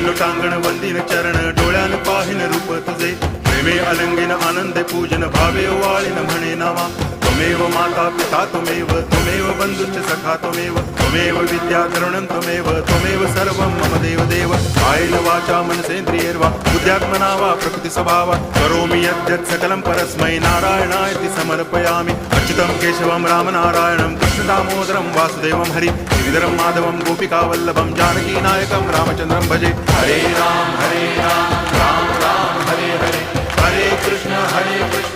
लोटांगण वंदिन चरण डोळ्यान पाहिन रूप तुझे प्रेमे अलंगिन आनंदे पूजन भावे वाळीन म्हणे नामा त्वमेव माता पिता त्वमेव बंधुश्च सखा त्वमेव विद्या तरुणं त्वमेव सर्वं मम देव कायेन वाचा मनसेन्द्रियैर्वा बुद्ध्यात्मना वा प्रकृति स्वभावात् करोमि यद्यत् सकलं परस्मै नारायणायति समर्पयामि अच्युतं केशवं रामनारायणं कृष्णदामोदरं वासुदेवं हरि गिरिधरं माधवं गोपिकावल्लभं जानकीनायकं रामचन्द्रं भजे हरे राम राम राम हरे हरे हरे कृष्ण